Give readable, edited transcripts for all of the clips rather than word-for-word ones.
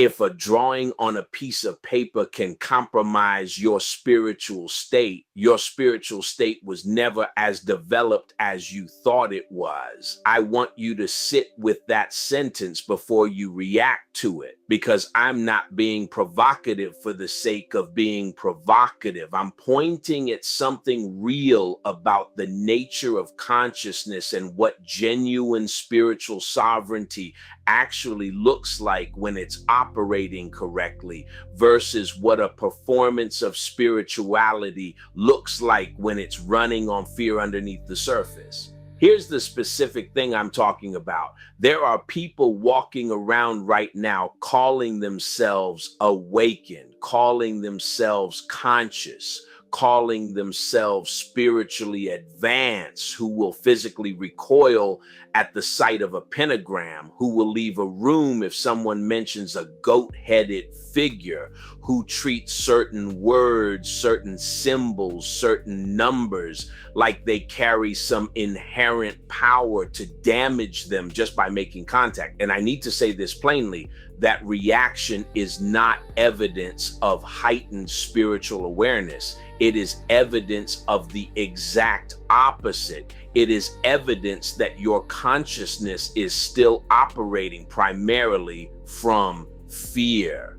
If a drawing on a piece of paper can compromise your spiritual state was never as developed as you thought it was. I want you to sit with that sentence before you react to it, because I'm not being provocative for the sake of being provocative. I'm pointing at something real about the nature of consciousness and what genuine spiritual sovereignty actually looks like when it's operating correctly versus what a performance of spirituality looks like when it's running on fear underneath the surface. Here's the specific thing I'm talking about. There are people walking around right now calling themselves awakened, calling themselves conscious, calling themselves spiritually advanced, who will physically recoil at the sight of a pentagram, who will leave a room if someone mentions a goat-headed figure, who treats certain words, certain symbols, certain numbers like they carry some inherent power to damage them just by making contact. And I need to say this plainly, that reaction is not evidence of heightened spiritual awareness. It is evidence of the exact opposite. It is evidence that your consciousness is still operating primarily from fear,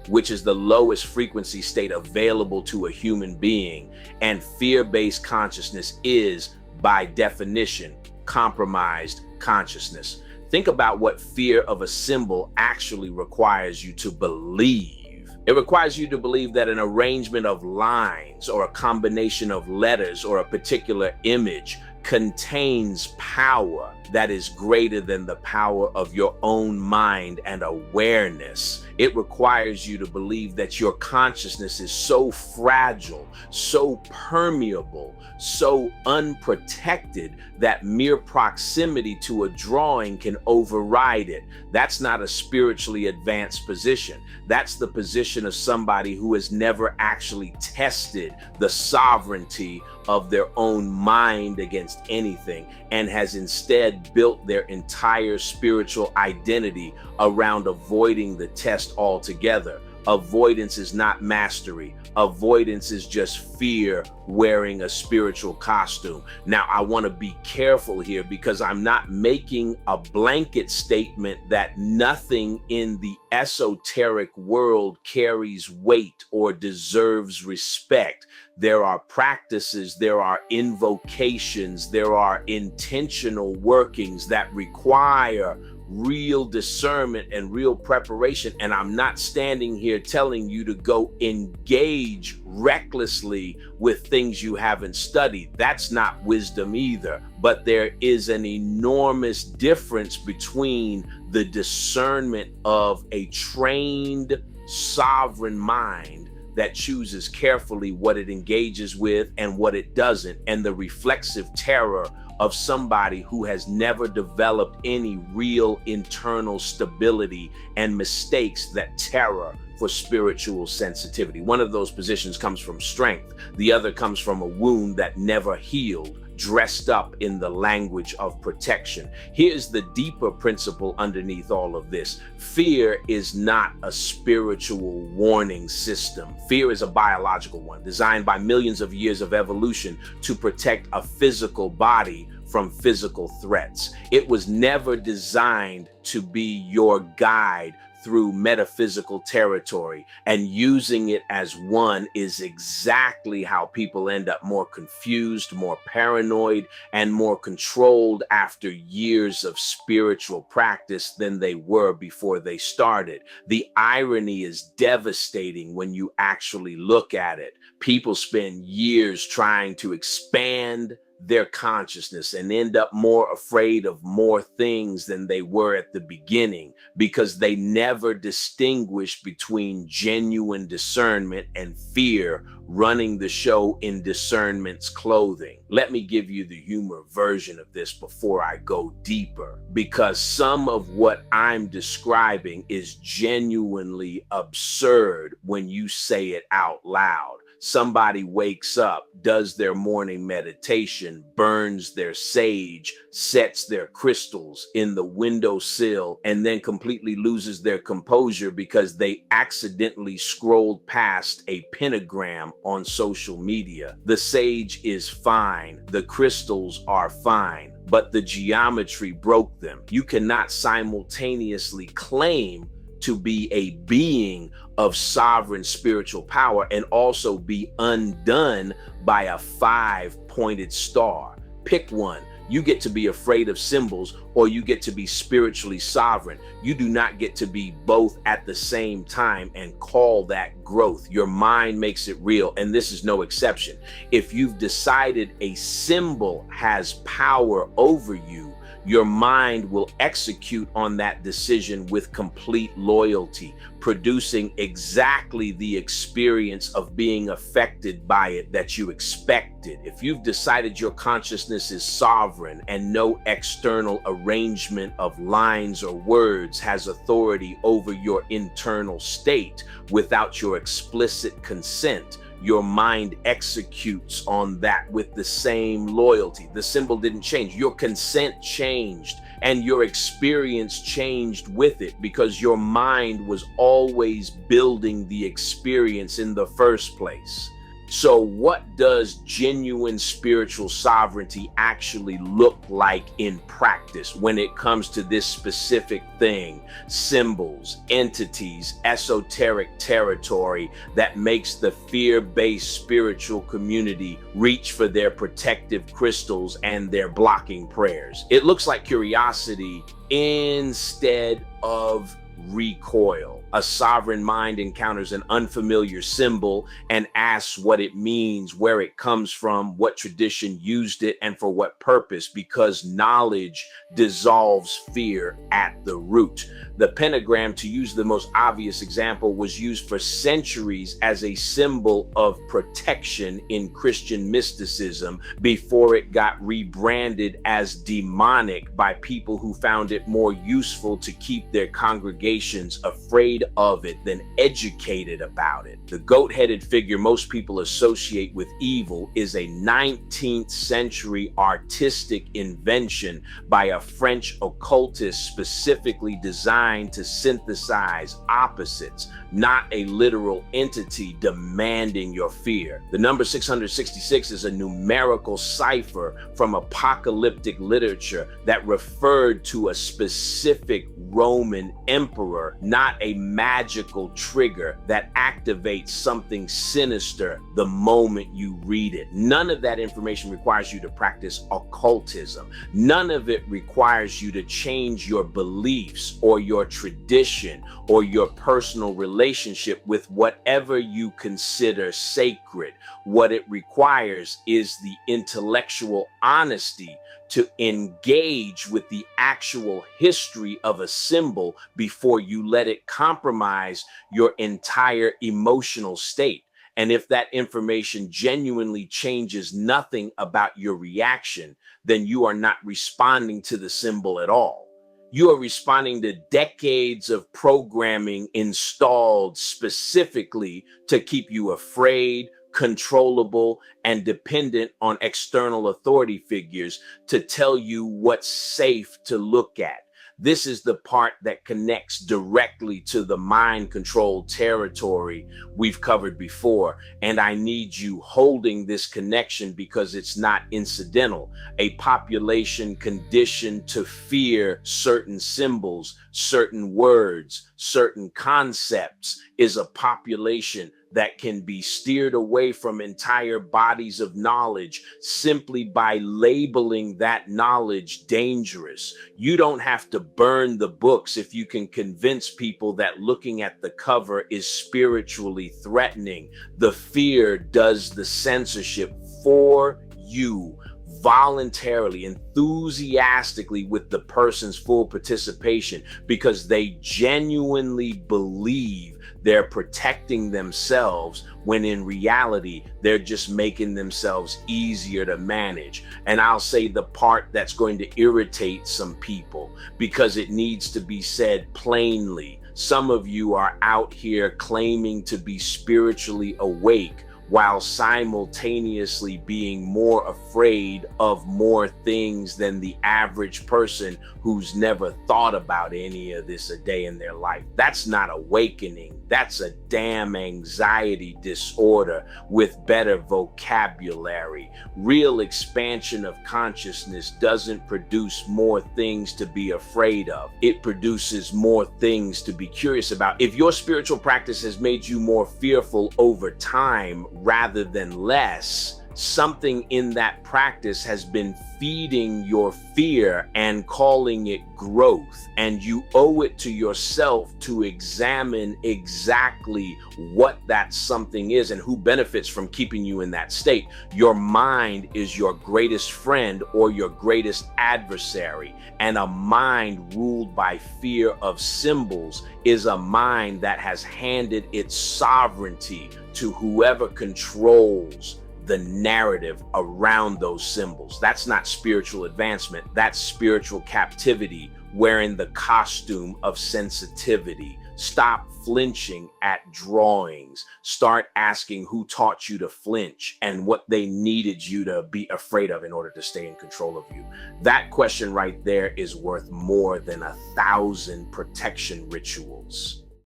which is the lowest frequency state available to a human being. And fear-based consciousness is, by definition, compromised consciousness. Think about what fear of a symbol actually requires you to believe. It requires you to believe that an arrangement of lines or a combination of letters or a particular image contains power that is greater than the power of your own mind and awareness. It requires you to believe that your consciousness is so fragile, so permeable, so unprotected that mere proximity to a drawing can override it. That's not a spiritually advanced position. That's the position of somebody who has never actually tested the sovereignty of their own mind against anything, and has instead built their entire spiritual identity around avoiding the test altogether. Avoidance is not mastery. Avoidance is just fear wearing a spiritual costume. Now, I want to be careful here, because I'm not making a blanket statement that nothing in the esoteric world carries weight or deserves respect. There are practices, there are invocations, there are intentional workings that require real discernment and real preparation. And I'm not standing here telling you to go engage recklessly with things you haven't studied. That's not wisdom either. But there is an enormous difference between the discernment of a trained, sovereign mind that chooses carefully what it engages with and what it doesn't, and the reflexive terror of somebody who has never developed any real internal stability and mistakes that terror for spiritual sensitivity. One of those positions comes from strength. The other comes from a wound that never healed, dressed up in the language of protection. Here's the deeper principle underneath all of this. Fear is not a spiritual warning system. Fear is a biological one designed by millions of years of evolution to protect a physical body from physical threats. It was never designed to be your guide through metaphysical territory, and using it as one is exactly how people end up more confused, more paranoid, and more controlled after years of spiritual practice than they were before they started. The irony is devastating when you actually look at it. People spend years trying to expand their consciousness and end up more afraid of more things than they were at the beginning, because they never distinguished between genuine discernment and fear running the show in discernment's clothing. Let me give you the humor version of this before I go deeper, because some of what I'm describing is genuinely absurd when you say it out loud. Somebody wakes up, does their morning meditation, burns their sage, sets their crystals in the windowsill, and then completely loses their composure because they accidentally scrolled past a pentagram on social media. The sage is fine, the crystals are fine, but the geometry broke them. You cannot simultaneously claim to be a being of sovereign spiritual power and also be undone by a 5-pointed star. Pick one. You get to be afraid of symbols, or you get to be spiritually sovereign. You do not get to be both at the same time and call that growth. Your mind makes it real, and this is no exception. If you've decided a symbol has power over you, your mind will execute on that decision with complete loyalty, producing exactly the experience of being affected by it that you expected. If you've decided your consciousness is sovereign and no external arrangement of lines or words has authority over your internal state without your explicit consent, your mind executes on that with the same loyalty. The symbol didn't change. Your consent changed, and your experience changed with it because your mind was always building the experience in the first place. So what does genuine spiritual sovereignty actually look like in practice when it comes to this specific thing? Symbols, entities, esoteric territory that makes the fear-based spiritual community reach for their protective crystals and their blocking prayers. It looks like curiosity instead of recoil. A sovereign mind encounters an unfamiliar symbol and asks what it means, where it comes from, what tradition used it, and for what purpose, because knowledge dissolves fear at the root. The pentagram, to use the most obvious example, was used for centuries as a symbol of protection in Christian mysticism before it got rebranded as demonic by people who found it more useful to keep their congregations afraid of it than educated about it. The goat-headed figure most people associate with evil is a 19th century artistic invention by a French occultist specifically designed to synthesize opposites, not a literal entity demanding your fear. The number 666 is a numerical cipher from apocalyptic literature that referred to a specific Roman emperor, not a magical trigger that activates something sinister the moment you read it. None of that information requires you to practice occultism. None of it requires you to change your beliefs or your tradition or your personal relationship with whatever you consider sacred. What it requires is the intellectual honesty to engage with the actual history of a symbol before you let it compromise your entire emotional state. And if that information genuinely changes nothing about your reaction, then you are not responding to the symbol at all. You are responding to decades of programming installed specifically to keep you afraid, controllable, and dependent on external authority figures to tell you what's safe to look at. This is the part that connects directly to the mind-controlled territory we've covered before, and I need you holding this connection because it's not incidental. A population conditioned to fear certain symbols, certain words, certain concepts is a population that can be steered away from entire bodies of knowledge simply by labeling that knowledge dangerous. You don't have to burn the books if you can convince people that looking at the cover is spiritually threatening. The fear does the censorship for you voluntarily, enthusiastically, with the person's full participation, because they genuinely believe they're protecting themselves when in reality, they're just making themselves easier to manage. And I'll say the part that's going to irritate some people because it needs to be said plainly. Some of you are out here claiming to be spiritually awake while simultaneously being more afraid of more things than the average person who's never thought about any of this a day in their life. That's not awakening. That's a damn anxiety disorder with better vocabulary. Real expansion of consciousness doesn't produce more things to be afraid of. It produces more things to be curious about. If your spiritual practice has made you more fearful over time rather than less, something in that practice has been feeding your fear and calling it growth. And you owe it to yourself to examine exactly what that something is and who benefits from keeping you in that state. Your mind is your greatest friend or your greatest adversary. And a mind ruled by fear of symbols is a mind that has handed its sovereignty to whoever controls the narrative around those symbols. That's not spiritual advancement. That's spiritual captivity, wearing the costume of sensitivity. Stop flinching at drawings. Start asking who taught you to flinch and what they needed you to be afraid of in order to stay in control of you. That question right there is worth more than 1,000 protection rituals.